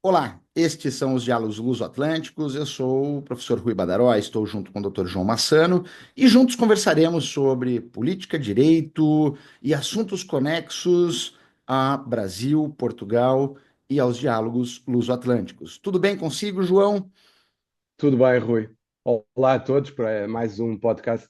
Olá, estes são os Diálogos Luso-Atlânticos. Eu sou o professor Rui Badaró, estou junto com o Dr. João Massano e juntos conversaremos sobre política, direito e assuntos conexos a Brasil, Portugal e aos Diálogos Luso-Atlânticos. Tudo bem consigo, João? Tudo bem, Rui? Olá a todos para mais um podcast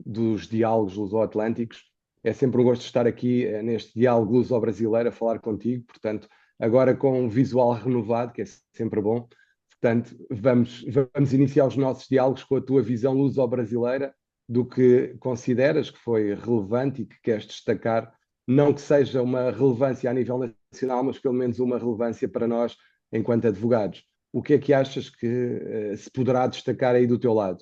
dos Diálogos Luso-Atlânticos. É sempre um gosto estar aqui neste diálogo luso-brasileiro a falar contigo, portanto, agora com um visual renovado, que é sempre bom. Portanto, vamos iniciar os nossos diálogos com a tua visão luso-brasileira do que consideras que foi relevante e que queres destacar, não que seja uma relevância a nível nacional, mas pelo menos uma relevância para nós enquanto advogados. O que é que achas que se poderá destacar aí do teu lado?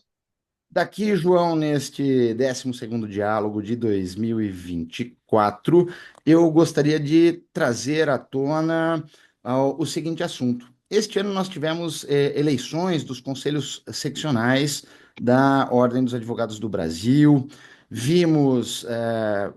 Daqui, João, neste 12º diálogo de 2024, eu gostaria de trazer à tona o seguinte assunto. Este ano nós tivemos eleições dos conselhos seccionais da Ordem dos Advogados do Brasil, vimos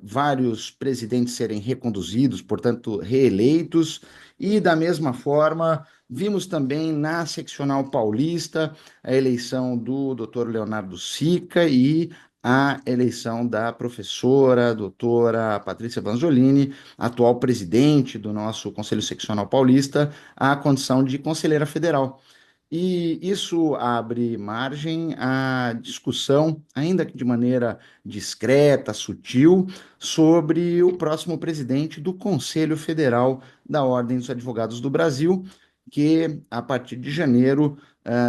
vários presidentes serem reconduzidos, portanto, reeleitos, e da mesma forma, vimos também na seccional paulista a eleição do Dr. Leonardo Sica e a eleição da professora, doutora Patrícia Banzolini, atual presidente do nosso Conselho Seccional Paulista, à condição de conselheira federal. E isso abre margem à discussão, ainda que de maneira discreta, sutil, sobre o próximo presidente do Conselho Federal da Ordem dos Advogados do Brasil, que a partir de janeiro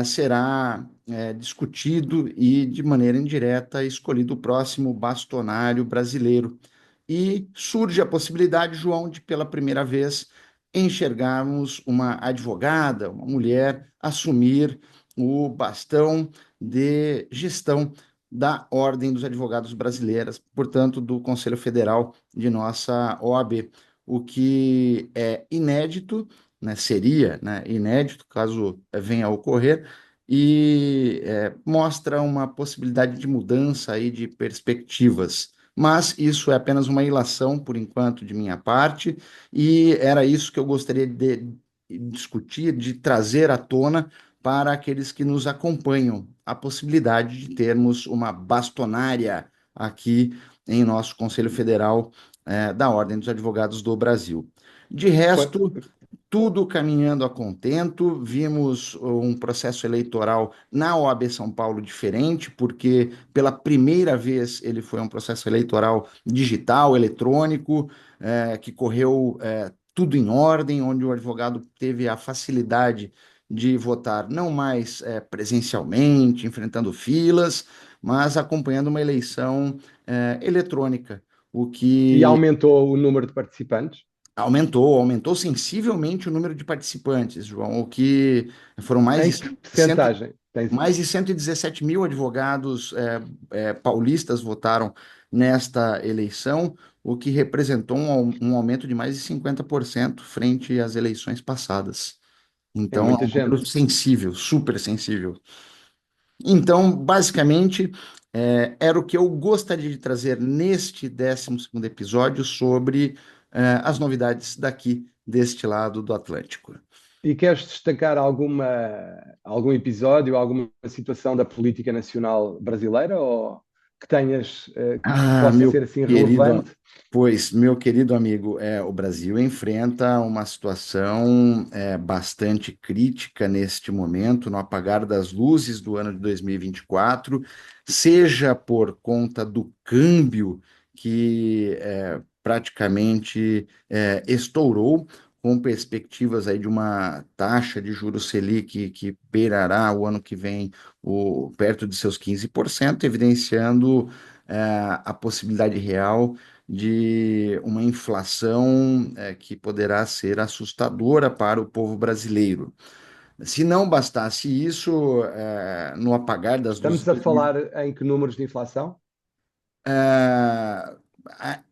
será discutido e, de maneira indireta, escolhido o próximo bastonário brasileiro. E surge a possibilidade, João, de pela primeira vez enxergarmos uma advogada, uma mulher, assumir o bastão de gestão da Ordem dos Advogados Brasileiras, portanto, do Conselho Federal de nossa OAB, o que é inédito, né, seria, né, inédito caso venha a ocorrer, e mostra uma possibilidade de mudança aí de perspectivas. Mas isso é apenas uma ilação, por enquanto, de minha parte, e era isso que eu gostaria de discutir, de trazer à tona para aqueles que nos acompanham, a possibilidade de termos uma bastonária aqui em nosso Conselho Federal, da Ordem dos Advogados do Brasil. De Quando- resto, tudo caminhando a contento. Vimos um processo eleitoral na OAB São Paulo diferente, porque pela primeira vez ele foi um processo eleitoral digital, eletrônico, que correu tudo em ordem, onde o advogado teve a facilidade de votar não mais presencialmente, enfrentando filas, mas acompanhando uma eleição eletrônica, o E que aumentou o número de participantes? aumentou sensivelmente o número de participantes, João, o que foram Em que percentagem? Tens... mais de 117 mil advogados paulistas votaram nesta eleição, o que representou um aumento de mais de 50% frente às eleições passadas. É Então, é muita um número gente. sensível, super sensível. Então, basicamente, era o que eu gostaria de trazer neste 12º episódio sobre as novidades daqui, deste lado do Atlântico. E queres destacar algum episódio, alguma situação da política nacional brasileira ou que tenhas, que Ah, possa meu ser assim querido, relevante? pois, meu querido amigo, o Brasil enfrenta uma situação bastante crítica neste momento, no apagar das luzes do ano de 2024, seja por conta do câmbio que praticamente estourou, com perspectivas aí de uma taxa de juros Selic que beirará o ano que vem perto de seus 15%, evidenciando a possibilidade real de uma inflação que poderá ser assustadora para o povo brasileiro. Se não bastasse isso, no apagar das luzes Estamos de a 2020, falar em que números de inflação?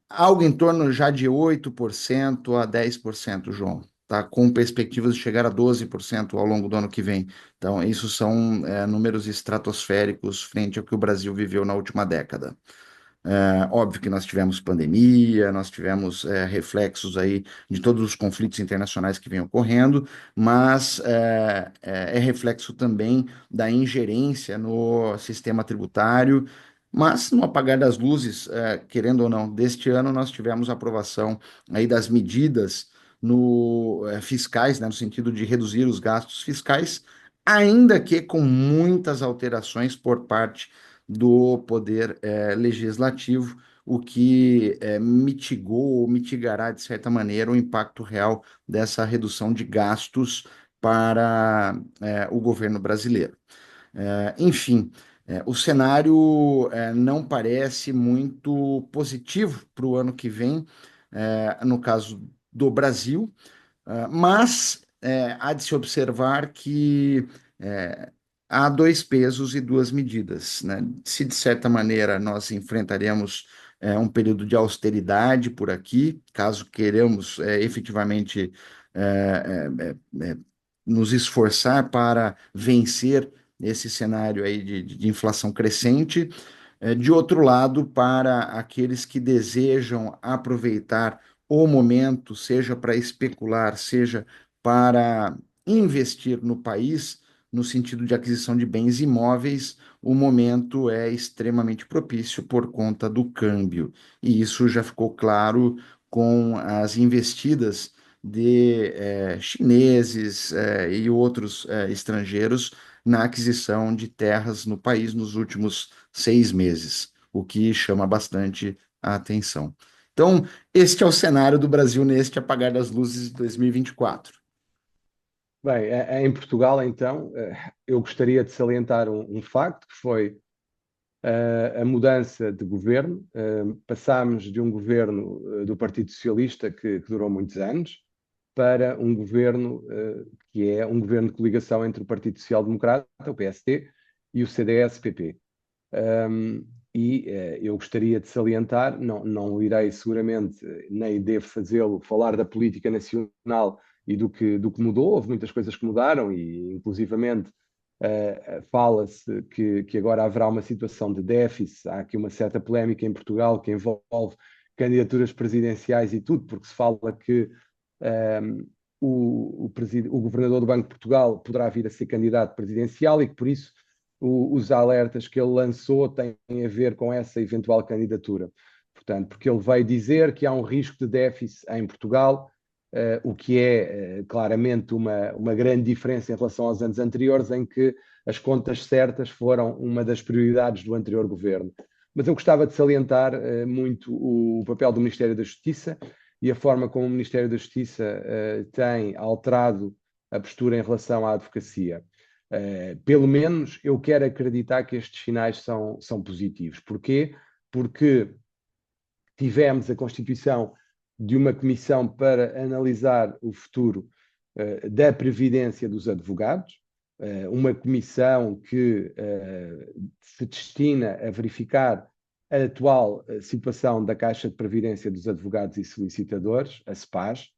algo em torno já de 8% a 10%, João. Tá, com perspectivas de chegar a 12% ao longo do ano que vem. Então, isso são números estratosféricos frente ao que o Brasil viveu na última década. Óbvio que nós tivemos pandemia, nós tivemos reflexos aí de todos os conflitos internacionais que vêm ocorrendo, mas é reflexo também da ingerência no sistema tributário. Mas no apagar das luzes, querendo ou não, deste ano nós tivemos a aprovação aí das medidas fiscais, né, no sentido de reduzir os gastos fiscais, ainda que com muitas alterações por parte do poder legislativo, o que mitigou ou mitigará, de certa maneira, o impacto real dessa redução de gastos para o governo brasileiro. Enfim, o cenário não parece muito positivo para o ano que vem, no caso do Brasil. Mas há de se observar que é, há dois pesos e duas medidas, né? Se de certa maneira nós enfrentaremos um período de austeridade por aqui, caso queiramos efetivamente nos esforçar para vencer esse cenário aí de inflação crescente. De outro lado, para aqueles que desejam aproveitar o momento, seja para especular, seja para investir no país, no sentido de aquisição de bens imóveis, o momento é extremamente propício por conta do câmbio. E isso já ficou claro com as investidas de chineses e outros estrangeiros na aquisição de terras no país nos últimos 6 meses, o que chama bastante a atenção. Então, este é o cenário do Brasil neste apagar das luzes de 2024. Bem, em Portugal, então, eu gostaria de salientar um facto, que foi a mudança de governo. Passámos de um governo do Partido Socialista, que durou muitos anos, para um governo que é um governo de coligação entre o Partido Social Democrata, o PSD, e o CDS-PP. Eu gostaria de salientar, não irei seguramente, nem devo fazê-lo, falar da política nacional e do que mudou. Houve muitas coisas que mudaram e, inclusivamente, fala-se que agora haverá uma situação de déficit. Há aqui uma certa polémica em Portugal que envolve candidaturas presidenciais e tudo, porque se fala que o governador do Banco de Portugal poderá vir a ser candidato presidencial e que, por isso, os alertas que ele lançou têm a ver com essa eventual candidatura. Portanto, porque ele veio dizer que há um risco de déficit em Portugal, o que é claramente uma grande diferença em relação aos anos anteriores, em que as contas certas foram uma das prioridades do anterior governo. Mas eu gostava de salientar muito o papel do Ministério da Justiça e a forma como o Ministério da Justiça tem alterado a postura em relação à advocacia. Pelo menos eu quero acreditar que estes sinais são positivos. Porquê? Porque tivemos a constituição de uma comissão para analisar o futuro da previdência dos advogados, uma comissão que se destina a verificar a atual situação da Caixa de Previdência dos Advogados e Solicitadores, a SEPAS,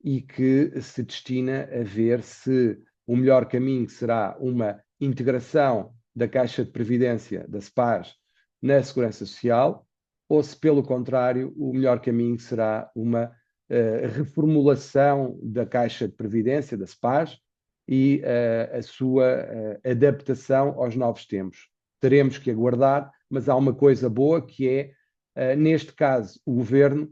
e que se destina a ver se o melhor caminho será uma integração da Caixa de Previdência da SEPAS na Segurança Social, ou se, pelo contrário, o melhor caminho será uma reformulação da Caixa de Previdência da SEPAS e a sua adaptação aos novos tempos. Teremos que aguardar, mas há uma coisa boa que é, neste caso, o Governo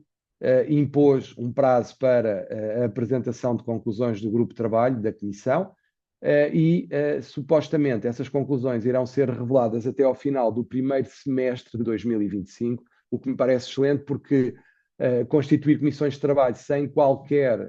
impôs um prazo para a apresentação de conclusões do grupo de trabalho, da Comissão, supostamente essas conclusões irão ser reveladas até ao final do primeiro semestre de 2025, o que me parece excelente, porque constituir comissões de trabalho sem qualquer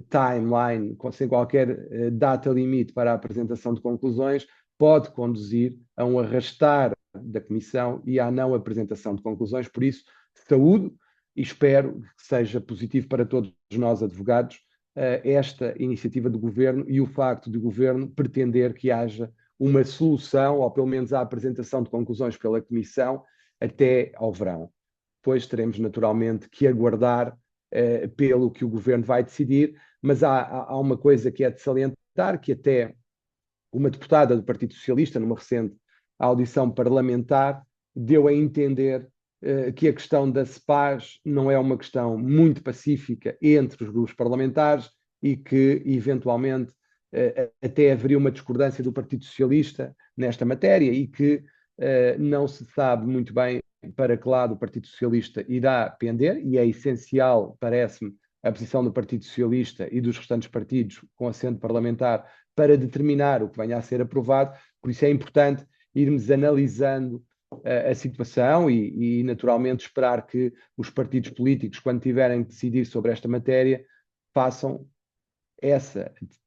timeline, sem qualquer data limite para a apresentação de conclusões, pode conduzir a um arrastar da Comissão e à não apresentação de conclusões. Por isso, saúdo e espero que seja positivo para todos nós, advogados, esta iniciativa do Governo e o facto de o Governo pretender que haja uma solução, ou pelo menos a apresentação de conclusões pela Comissão, até ao verão. Depois teremos naturalmente que aguardar pelo que o Governo vai decidir, mas há uma coisa que é de salientar, que até uma deputada do Partido Socialista, numa recente audição parlamentar, deu a entender que a questão da CEPAS não é uma questão muito pacífica entre os grupos parlamentares e que, eventualmente, até haveria uma discordância do Partido Socialista nesta matéria e que não se sabe muito bem para que lado o Partido Socialista irá pender, e é essencial, parece-me, a posição do Partido Socialista e dos restantes partidos com assento parlamentar para determinar o que venha a ser aprovado. Por isso é importante irmos analisando a situação e, naturalmente, esperar que os partidos políticos, quando tiverem que decidir sobre esta matéria, façam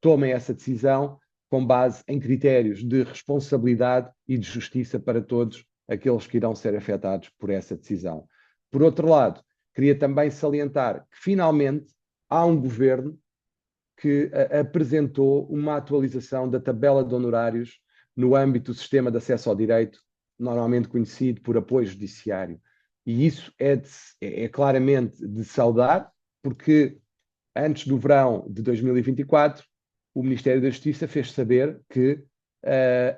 tomem essa decisão com base em critérios de responsabilidade e de justiça para todos aqueles que irão ser afetados por essa decisão. Por outro lado, queria também salientar que finalmente há um governo que apresentou uma atualização da tabela de honorários no âmbito do sistema de acesso ao direito, normalmente conhecido por apoio judiciário. E isso é claramente de saudar, porque antes do verão de 2024, o Ministério da Justiça fez saber que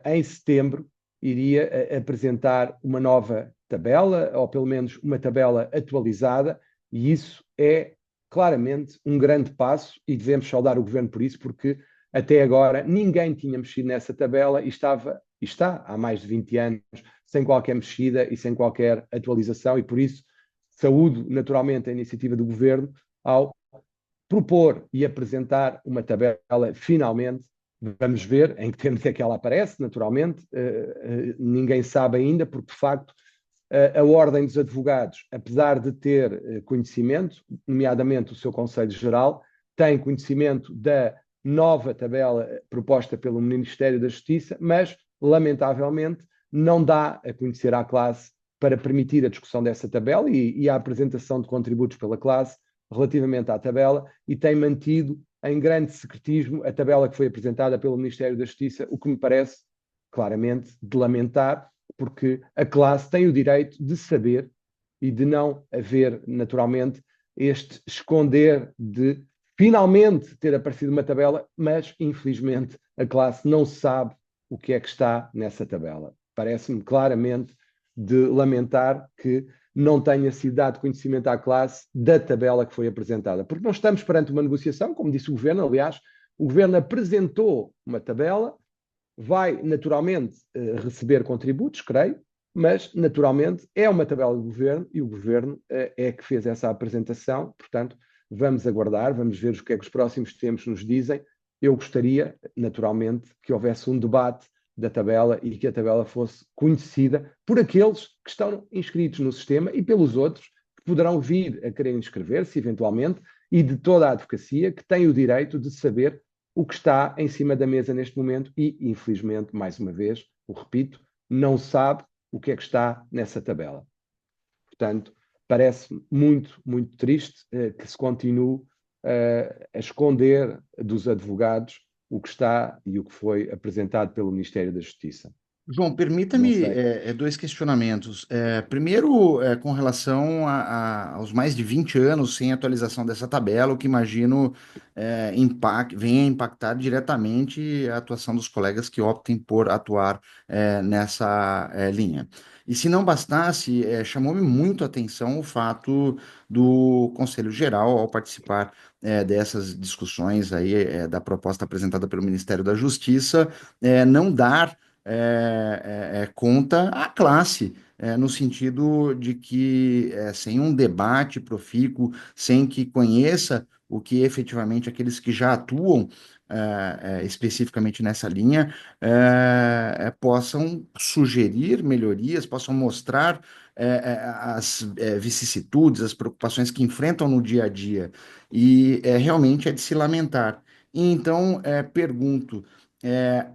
em setembro iria apresentar uma nova tabela, ou pelo menos uma tabela atualizada, e isso é claramente um grande passo e devemos saudar o Governo por isso, porque até agora ninguém tinha mexido nessa tabela e está há mais de 20 anos sem qualquer mexida e sem qualquer atualização, e por isso saúdo naturalmente a iniciativa do Governo ao propor e apresentar uma tabela finalmente. Vamos ver em que termos é que ela aparece, naturalmente. Ninguém sabe ainda, porque de facto a Ordem dos Advogados, apesar de ter conhecimento, nomeadamente o seu Conselho Geral, tem conhecimento da nova tabela proposta pelo Ministério da Justiça, mas, lamentavelmente, não dá a conhecer à classe para permitir a discussão dessa tabela e a apresentação de contributos pela classe relativamente à tabela, e tem mantido em grande secretismo a tabela que foi apresentada pelo Ministério da Justiça, o que me parece claramente de lamentar, porque a classe tem o direito de saber e de não haver, naturalmente, este esconder de finalmente ter aparecido uma tabela, mas infelizmente a classe não sabe o que é que está nessa tabela. Parece-me claramente de lamentar que não tenha sido dado conhecimento à classe da tabela que foi apresentada. Porque nós estamos perante uma negociação, como disse o Governo, aliás, o Governo apresentou uma tabela, vai naturalmente receber contributos, creio, mas naturalmente é uma tabela do Governo e o Governo é que fez essa apresentação, portanto vamos aguardar, vamos ver o que é que os próximos tempos nos dizem. Eu gostaria, naturalmente, que houvesse um debate da tabela e que a tabela fosse conhecida por aqueles que estão inscritos no sistema e pelos outros que poderão vir a querer inscrever-se, eventualmente, e de toda a advocacia que tem o direito de saber o que está em cima da mesa neste momento e, infelizmente, mais uma vez, o repito, não sabe o que é que está nessa tabela. Portanto, parece muito, muito triste que se continue a esconder dos advogados o que está e o que foi apresentado pelo Ministério da Justiça. João, Não permita-me sei. dois questionamentos. Primeiro, com relação aos mais de 20 anos sem atualização dessa tabela, o que imagino venha a impactar diretamente a atuação dos colegas que optem por atuar nessa linha. E se não bastasse, chamou-me muito a atenção o fato do Conselho Geral, ao participar dessas discussões aí, da proposta apresentada pelo Ministério da Justiça, não dar conta à classe, no sentido de que, sem um debate profícuo, sem que conheça o que efetivamente aqueles que já atuam especificamente nessa linha possam sugerir melhorias, possam mostrar as vicissitudes, as preocupações que enfrentam no dia a dia. E realmente é de se lamentar. E então, pergunto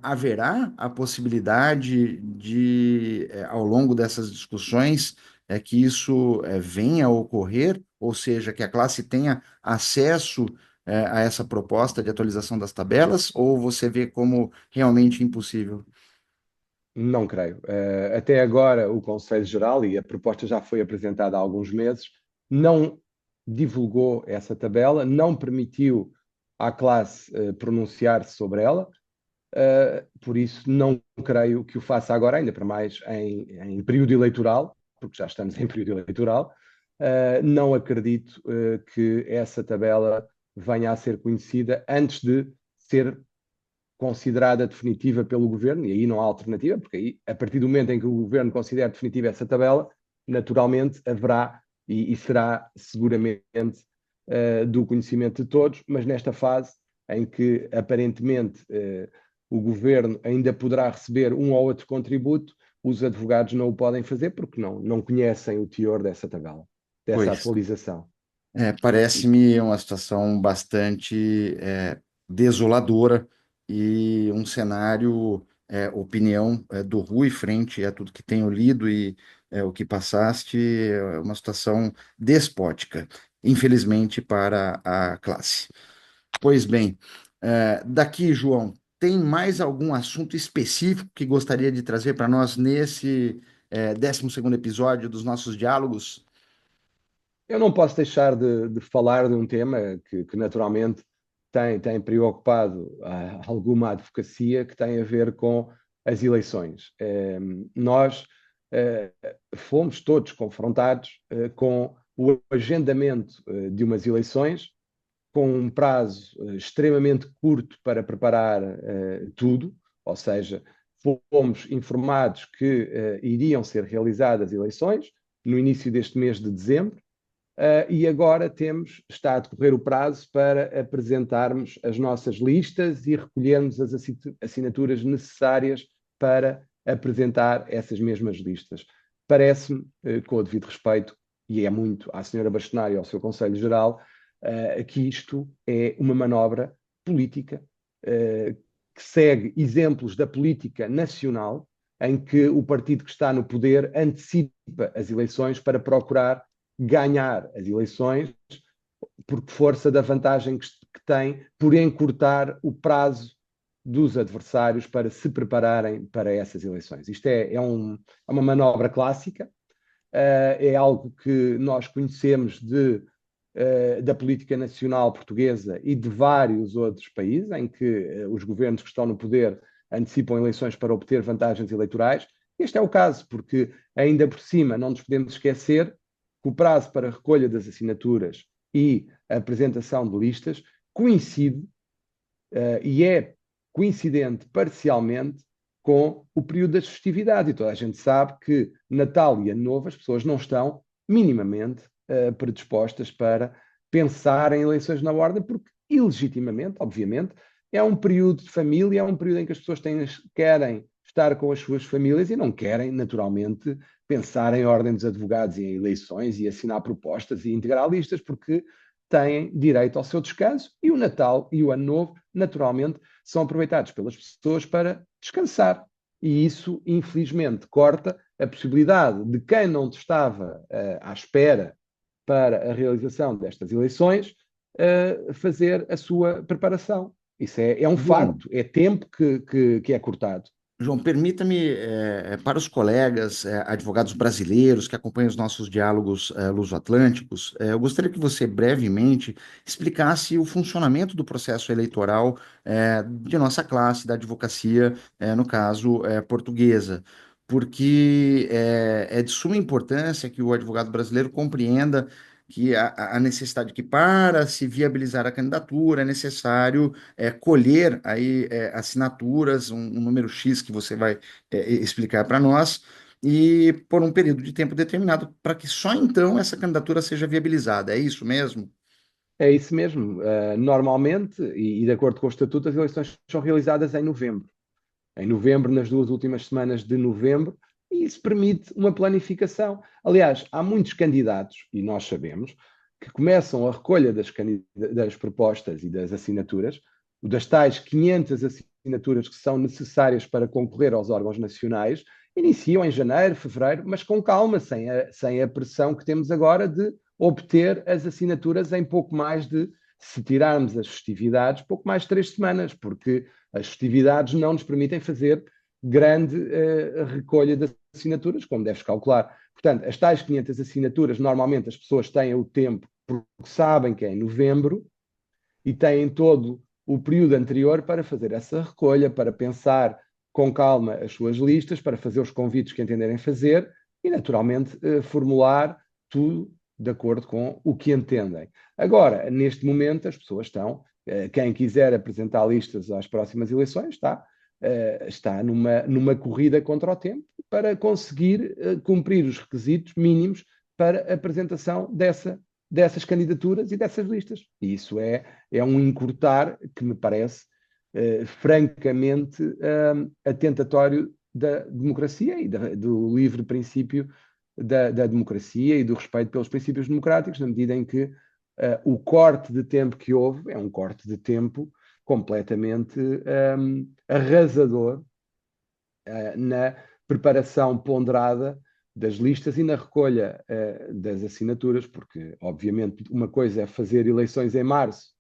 haverá a possibilidade de, ao longo dessas discussões, que isso venha a ocorrer, ou seja, que a classe tenha acesso a essa proposta de atualização das tabelas, ou você vê como realmente impossível? Não creio. Até agora, o Conselho Geral, e a proposta já foi apresentada há alguns meses, não divulgou essa tabela, não permitiu à classe pronunciar-se sobre ela. por isso não creio que o faça agora, ainda para mais em período eleitoral, porque já estamos em período eleitoral. Não acredito que essa tabela venha a ser conhecida antes de ser considerada definitiva pelo governo, e aí não há alternativa, porque aí, a partir do momento em que o governo considera definitiva essa tabela, naturalmente haverá e será seguramente do conhecimento de todos, mas nesta fase em que aparentemente o governo ainda poderá receber um ou outro contributo, os advogados não o podem fazer porque não conhecem o teor dessa tabela, dessa Pois, atualização. parece-me uma situação bastante desoladora e um cenário, opinião do Rui frente a tudo que tenho lido e o que passaste, é uma situação despótica, infelizmente, para a classe. Pois bem, daqui, João, tem mais algum assunto específico que gostaria de trazer para nós nesse 12º episódio dos nossos diálogos? Eu não posso deixar de falar de um tema que naturalmente tem preocupado alguma advocacia que tem a ver com as eleições. Nós eh, fomos todos confrontados com o agendamento de umas eleições, com um prazo extremamente curto para preparar tudo, ou seja, fomos informados que iriam ser realizadas eleições no início deste mês de dezembro. E agora está a decorrer o prazo para apresentarmos as nossas listas e recolhermos as assinaturas necessárias para apresentar essas mesmas listas. Parece-me, com o devido respeito, e é muito à senhora Bastonário e ao seu Conselho Geral, que isto é uma manobra política que segue exemplos da política nacional, em que o partido que está no poder antecipa as eleições para procurar ganhar as eleições por força da vantagem que tem por encurtar o prazo dos adversários para se prepararem para essas eleições. Isto é uma manobra clássica, é algo que nós conhecemos da política nacional portuguesa e de vários outros países, em que os governos que estão no poder antecipam eleições para obter vantagens eleitorais. Este é o caso, porque ainda por cima não nos podemos esquecer que o prazo para a recolha das assinaturas e a apresentação de listas coincide e é coincidente parcialmente com o período das festividades. E toda a gente sabe que Natal e Ano Novo as pessoas não estão minimamente predispostas para pensar em eleições na ordem, porque ilegitimamente, obviamente, é um período de família, é um período em que as pessoas querem estar com as suas famílias e não querem, naturalmente, pensar em ordem dos advogados e em eleições e assinar propostas e integrar listas, porque têm direito ao seu descanso e o Natal e o Ano Novo, naturalmente, são aproveitados pelas pessoas para descansar. E isso, infelizmente, corta a possibilidade de quem não estava à espera para a realização destas eleições fazer a sua preparação. Isso é um João, facto, é tempo que é cortado. João, permita-me, para os colegas, advogados brasileiros que acompanham os nossos diálogos luso-atlânticos, eu gostaria que você brevemente explicasse o funcionamento do processo eleitoral de nossa classe, da advocacia, no caso, portuguesa, porque é de suma importância que o advogado brasileiro compreenda que a necessidade que, para se viabilizar a candidatura, é necessário colher aí assinaturas, um número X que você vai explicar para nós, e por um período de tempo determinado, para que só então essa candidatura seja viabilizada. É isso mesmo? É isso mesmo. Normalmente, e de acordo com o Estatuto, as eleições são realizadas em novembro. Em novembro, nas 2 últimas semanas de novembro, e isso permite uma planificação. Aliás, há muitos candidatos, e nós sabemos, que começam a recolha das propostas e das assinaturas, das tais 500 assinaturas que são necessárias para concorrer aos órgãos nacionais, iniciam em janeiro, fevereiro, mas com calma, sem a pressão que temos agora de obter as assinaturas em pouco mais de, se tirarmos as festividades, pouco mais de 3 semanas, porque as festividades não nos permitem fazer grande recolha de assinaturas, como deves calcular. Portanto, as tais 500 assinaturas, normalmente as pessoas têm o tempo porque sabem que é em novembro e têm todo o período anterior para fazer essa recolha, para pensar com calma as suas listas, para fazer os convites que entenderem fazer e, naturalmente, formular tudo de acordo com o que entendem. Agora, neste momento, as pessoas estão, quem quiser apresentar listas às próximas eleições, está numa corrida contra o tempo para conseguir cumprir os requisitos mínimos para a apresentação dessas candidaturas e dessas listas. E isso é um encurtar que me parece francamente atentatório da democracia e do livre princípio da democracia e do respeito pelos princípios democráticos, na medida em que o corte de tempo que houve é um corte de tempo completamente arrasador na preparação ponderada das listas e na recolha das assinaturas, porque, obviamente, uma coisa é fazer eleições em março,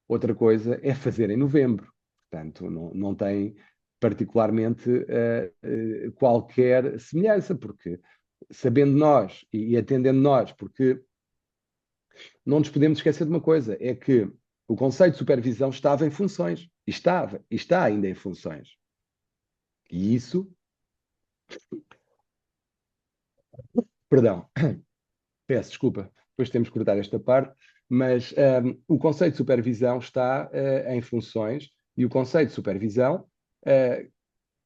outra coisa é fazer em novembro. Portanto, não tem particularmente qualquer semelhança, porque sabendo nós e atendendo nós, porque não nos podemos esquecer de uma coisa, é que o Conselho de Supervisão estava em funções, e está ainda em funções. E isso, perdão, peço desculpa, depois temos que cortar esta parte, mas o Conselho de Supervisão está em funções e o Conselho de Supervisão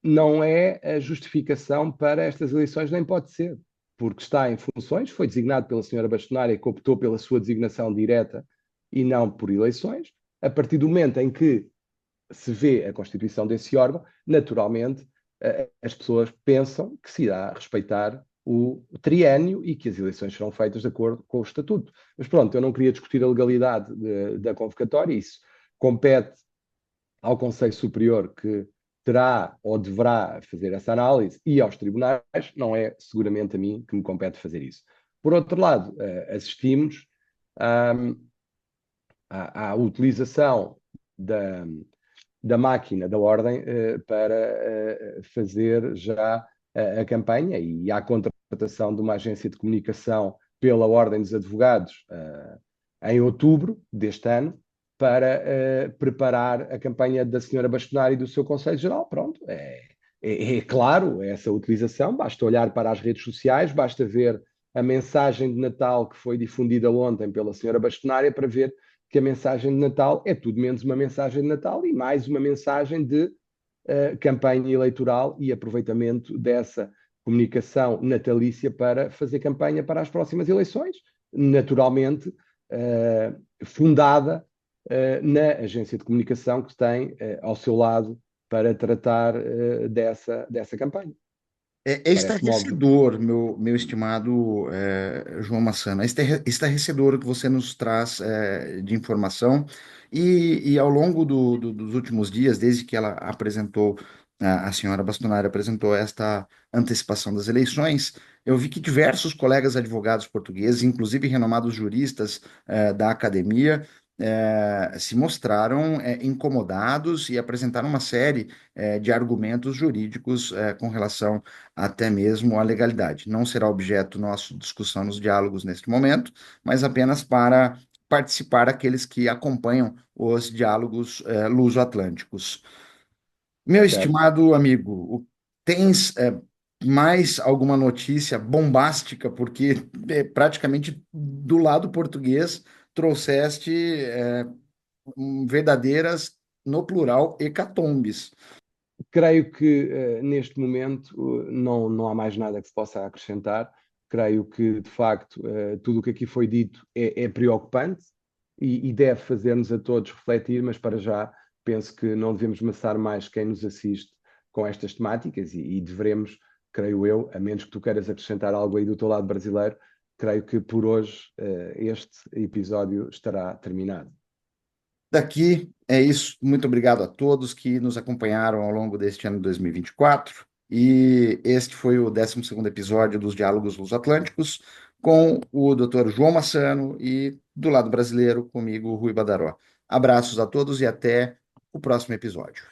não é a justificação para estas eleições, nem pode ser, porque está em funções, foi designado pela senhora bastonária, que optou pela sua designação direta e não por eleições. A partir do momento em que se vê a constituição desse órgão, naturalmente as pessoas pensam que se irá respeitar o triênio e que as eleições serão feitas de acordo com o estatuto. Mas pronto, eu não queria discutir a legalidade da convocatória, isso compete ao Conselho Superior, que terá ou deverá fazer essa análise, e aos tribunais, não é seguramente a mim que me compete fazer isso. Por outro lado, assistimos à utilização da máquina da ordem para fazer já a campanha e à contratação de uma agência de comunicação pela Ordem dos Advogados em outubro deste ano, para preparar a campanha da senhora bastonária e do seu Conselho Geral. Pronto, é claro essa utilização, basta olhar para as redes sociais, basta ver a mensagem de Natal que foi difundida ontem pela senhora bastonária para ver que a mensagem de Natal é tudo menos uma mensagem de Natal e mais uma mensagem de campanha eleitoral e aproveitamento dessa comunicação natalícia para fazer campanha para as próximas eleições, naturalmente fundada na agência de comunicação que tem ao seu lado para tratar dessa campanha. É Parece-me óbvio. estarrecedor, meu estimado João Massana, é estarrecedor o que você nos traz de informação e ao longo dos últimos dias, desde que ela apresentou, a senhora Bastonari apresentou esta antecipação das eleições, eu vi que diversos colegas advogados portugueses, inclusive renomados juristas da academia, se mostraram incomodados e apresentaram uma série de argumentos jurídicos com relação até mesmo à legalidade. Não será objeto nossa discussão nos diálogos neste momento, mas apenas para participar aqueles que acompanham os diálogos luso-atlânticos. Meu Certo? estimado amigo, tens mais alguma notícia bombástica? Porque praticamente do lado português trouxeste verdadeiras, no plural, hecatombes. Creio que neste momento não há mais nada que se possa acrescentar. Creio que, de facto, tudo o que aqui foi dito é preocupante e deve fazer-nos a todos refletir, mas para já penso que não devemos maçar mais quem nos assiste com estas temáticas e devemos, creio eu, a menos que tu queiras acrescentar algo aí do teu lado brasileiro, creio que por hoje este episódio estará terminado. Daqui é isso. Muito obrigado a todos que nos acompanharam ao longo deste ano de 2024. E este foi o 12º episódio dos Diálogos Luso-Atlânticos com o Dr. João Massano e, do lado brasileiro, comigo, Rui Badaró. Abraços a todos e até o próximo episódio.